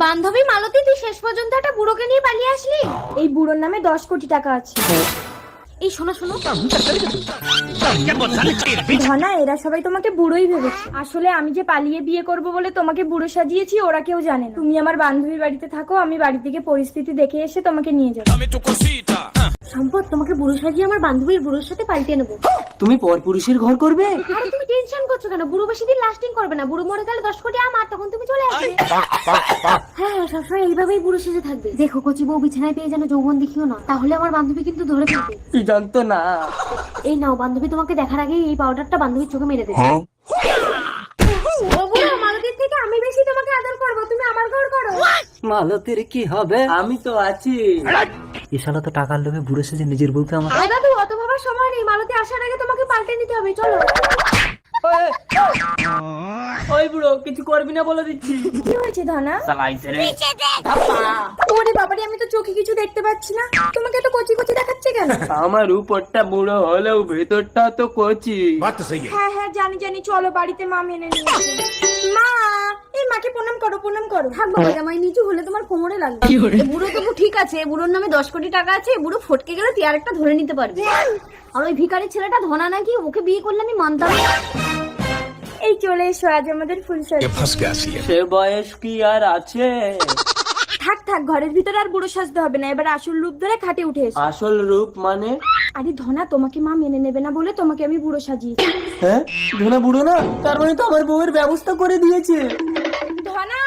বান্ধবী মালতী, তুই শেষ পর্যন্ত একটা বুড়োকে নিয়ে পালিয়ে আসলি। এই বুড়োর নামে 10 কোটি টাকা আছে। এই শোনো শোনো, ধনা, এরা সবাই তোমাকে বুড়োই ভেবেছে। আসলে আমি যে পালিয়ে বিয়ে করব বলে তোমাকে বুড়ো সাজিয়েছি, ওরা কেউ জানে না। তুমি আমার বান্ধবীর বাড়িতে থাকো, আমি বাড়ি থেকে পরিস্থিতি দেখে এসে তোমাকে নিয়ে যাবো। সম্পদ, তোমাকে বুড়ো সাজিয়ে আমার বান্ধবীর বুড়োর সাথে পাল্টে নেবো। তুমি পরপুরুষের ঘর করবে? আরে তুমি টেনশন করছো কেন? বুড়ো বেশি দিন লাস্টিং করবে না। বুড়ো মরে গেলে 10 কোটি আমার, তখন তুমি চলে আসবে। হ্যাঁ, সবসময় এইভাবেই বুড়ো সেজে থাকবে। দেখো, কচি বউ বিছানায় পেয়ে যেন যৌবন দেখিও না, তাহলে আমার বান্ধবী কিন্তু ধরে ফেলবে। কি জানতো না। এই নাও, বান্ধবী তোমাকে দেখার আগেই এই পাউডারটা বান্ধবীর চোখে মেরে দেবে। ও বুড়ো, মালতীর থেকে আমি বেশি তোমাকে আদর করবো, তুমি আমার ঘর করো। মালতীর কি হবে? আমি তো আছি। এসালা তো টাকার লোভে বুড়ো সেজে নিজের বউকে আমার। আরে দাদু, অত ভাবার সময় নেই। মালতী আসার আগে তোমাকে পাল্টে নিতে হবে, চলো। ওই বুড়ো, কিছু করবি না বলে দিচ্ছি। কি হয়েছে ধনা? ওরে বাবারে, আমি তো চোখে কিছু দেখতে পাচ্ছি না। তোমাকে তো কচি কচি দেখাচ্ছে কেন? আমার উপরটা বুড়ো হলেও ভেতরটা তো কচি। হ্যাঁ হ্যাঁ, জানি জানি, চলো বাড়িতে মা মেনে নিয়ে আসবে। মা, এই মাকে প্রণাম করো, প্রণাম করো। থাক বাবা, জামাই নিচু হলে তোমার কোমরে লাগবে। এ বুড়ো তবু ঠিক আছে, এ বুড়োর নামে 10 কোটি টাকা আছে। এ বুড়ো ফটকে গেলে তুই আরেকটা ধরে নিতে পারবি। আর ওই ভিখারি ছেলেটা ধনা নাকি, ওকে বিয়ে করলে আমি মানতাম না। এই চলে এসো, আজ আমাদের ফুলসজ্জা। সে বয়স কি আর আছে? থাক থাক, ঘরের ভিতরে আর বুড়ো সাজতে হবে না। এবার আসল রূপ ধরে খাটে উঠে এসো। আসল রূপ মানে? আরে ধনা, তোমাকে মা মেনে নেবে না বলে তোমাকে আমি বুড়ো সাজিয়েছি। হ্যাঁ, ধনা বুড়ো না, তার মানে তো আমার বউয়ের ব্যবস্থা করে দিয়েছে। ধনা,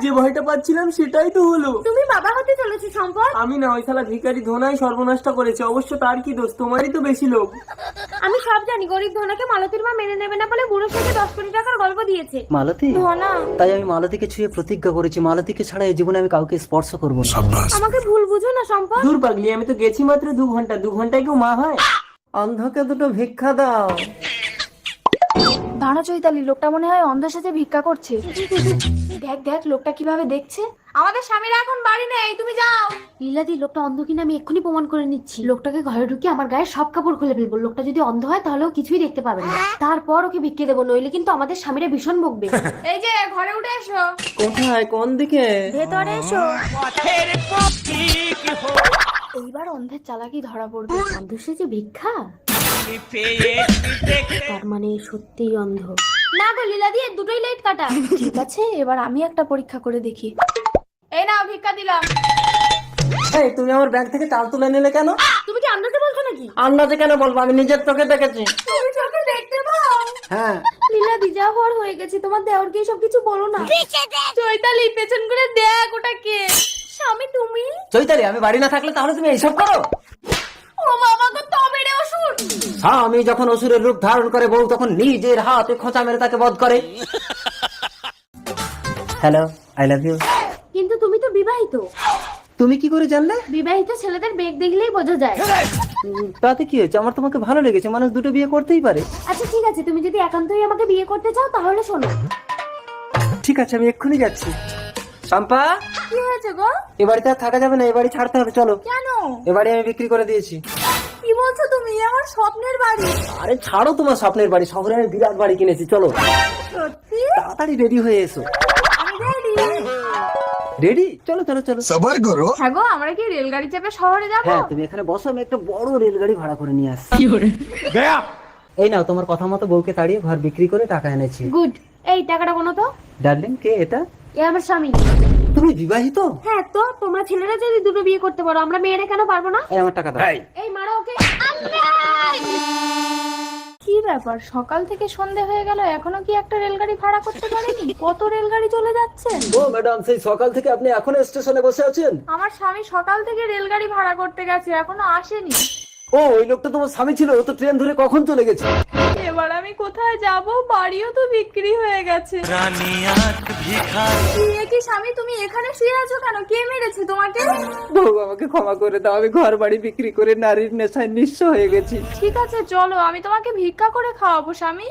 যে ভয়টা পাচ্ছিলাম সেটাই তো হলো। তুমি বাবা হতে চলেছো সম্পদ। আমি না, ওই শালা ভিখারি ধনাই সর্বনাশটা করেছে। অবশ্য তার কি দোষ? তোমারই তো বেশি লোক। আমি সব জানি, গরিব ধনাকে মালতীর মা মেনে নেবে না বলে বুড়ো সাথে 10 কোটি টাকার গল্প দিয়েছে। মালতী, ধনা, তাই আমি মালতীকে ছুঁয়ে প্রতিজ্ঞা করেছি, মালতীকে ছাড়া এই জীবনে আমি কাউকে স্পর্শ করবো না। আমাকে ভুল বুঝো না সম্পদ। দূর পাগলি, আমি তো গেছি মাত্র 2 ঘন্টা। 2 ঘন্টায় কেউ মা হয়? অন্ধকে দুটো ভিক্ষা দাও। দাঁড়া চৈতালি, লোকটা মনে হয় অন্ধের সাথে ভিক্ষা করছে। দেখ দেখ, লোকটা কিভাবে দেখছে। আমাদের স্বামীরা এখন বাড়ি নেই, তুমি যাও। লীলাদি, লোকটা অন্ধ কিনা আমি এক্ষুনি প্রমাণ করে নিচ্ছি। লোকটাকে ঘরে ঢুকিয়ে আমার গায়ে সব কাপড় খুলে ফেলবো। লোকটা যদি অন্ধ হয় তাহলে ও কিছুই দেখতে পাবে না। তারপর ওকে ভিক্ষে দেবো, নইলে কিন্তু আমাদের স্বামীরা ভীষণ বকবে। এই যে, ঘরে উঠে এসো। কোথায়? কোন দিকে? ভেতরে এসো। এইবার অন্ধের চালাকি ধরা পড়বে। অন্ধ সেজে ভিক্ষা, তার মানে সত্যিই অন্ধ। না গো লীলাদি, এর দুটোই লাইট কাটা। ঠিক আছে, এবার আমি একটা পরীক্ষা করে দেখি। এই নাও, ভিক্ষা দিলাম। এই, তুমি আমার ব্যাগ থেকে চাল তুলে নিলে কেন? তুমি কি আন্দাজে বলছো নাকি? আন্দাজে কেন বলবো? আমি নিজের চোখে দেখেছি। তুমি চোখে দেখতে পাও? হ্যাঁ। লীলাদি, যা হওয়ার হয়ে গেছে। তোমার দেওরকে সব কিছু বলো না। চৈতালি, পেছন করে দেখ, ওটা কে? স্বামী তুমি? চৈতালি, আমি বাড়ি না থাকলে তাহলে তুমি এইসব করো? ও বাবা গো, তবে রে অসুর। স্বামী যখন অসুরের রূপ ধারণ করে, বউ তখন নিজের হাতে খোঁচা মেরে তাকে বধ করে। Hello, I love you. কিন্তু তুমি তো বিবাহিত। তুমি কি করে জানলে? বিবাহিত ছেলেদের বেগ দেখলেই বোঝা যায়। তাতে কি হয়েছে? আমার তোমাকে ভালো লেগেছে, মানুষ দুটো বিয়ে করতেই পারে। আচ্ছা ঠিক আছে, তুমি যদি একান্তই আমাকে বিয়ে করতে চাও তাহলে শোনো। ঠিক আছে, আমি এক্ষুনি যাচ্ছি। শম্পা, কি হয়েছে গো? এ বাড়িতে আর থাকা যাবে না, এ বাড়ি ছাড়তে হবে, চলো। কেন? এ বাড়ি আমি বিক্রি করে দিয়েছি। কি বলছো তুমি? আমার স্বপ্নের বাড়ি। আরে ছাড়ো তোমার স্বপ্নের বাড়ি, শহরে আমি বিরাট বাড়ি কিনেছি, চলো। সত্যি? তাড়াতাড়ি রেডি হয়ে এসো। আমি রেডি। রেডি? চলো চলো চলো। সবার করো। হ্যাঁ গো, আমরা কি রেলগাড়ি চেপে শহরে যাব? হ্যাঁ, তুমি এখানে বসো, আমি একটা বড় রেলগাড়ি ভাড়া করে নিয়ে আসছি। এই নাও, তোমার কথা মতো বউকে তাড়িয়ে ঘর বিক্রি করে টাকা এনেছি। গুড। এই টাকাটা কোনো তো? ডার্লিং, কে এটা? এ আমার স্বামী। তুমি বিবাহিত? হ্যাঁ তো, তোমরা ছেলেরা যদি দুটো বিয়ে করতে পারো, আমরা মেয়েরা কেন পারবো না? এই আমার টাকা দাও। এই মারো ওকে। কি ব্যাপার, সকাল থেকে সন্ধে হয়ে গেল, এখনো কি একটা রেলগাড়ি ভাড়া করতে পারেনি? কত রেলগাড়ি চলে যাচ্ছে। ও ম্যাডাম, সেই সকাল থেকে আপনি এখনো স্টেশনে বসে আছেন? আমার স্বামী সকাল থেকে রেলগাড়ি ভাড়া করতে গেছে, এখনো আসেনি। ও, ওই লোকটা তোমার স্বামী ছিল? ও তো ট্রেন ধরে কখন চলে গেছে। এবার আমি কোথায় যাব? বাড়িও তো বিক্রি হয়ে গেছে। কি স্বামী, তুমি এখানে শুয়ে আছো কেন? কে মেরেছে তোমাকে? বউ, আমাকে ক্ষমা করে দাও, আমি ঘর বাড়ি বিক্রি করে নারীর নেশায় নিঃস্ব হয়ে গেছি। ঠিক আছে চলো, আমি তোমাকে ভিক্ষা করে খাওয়াবো স্বামী।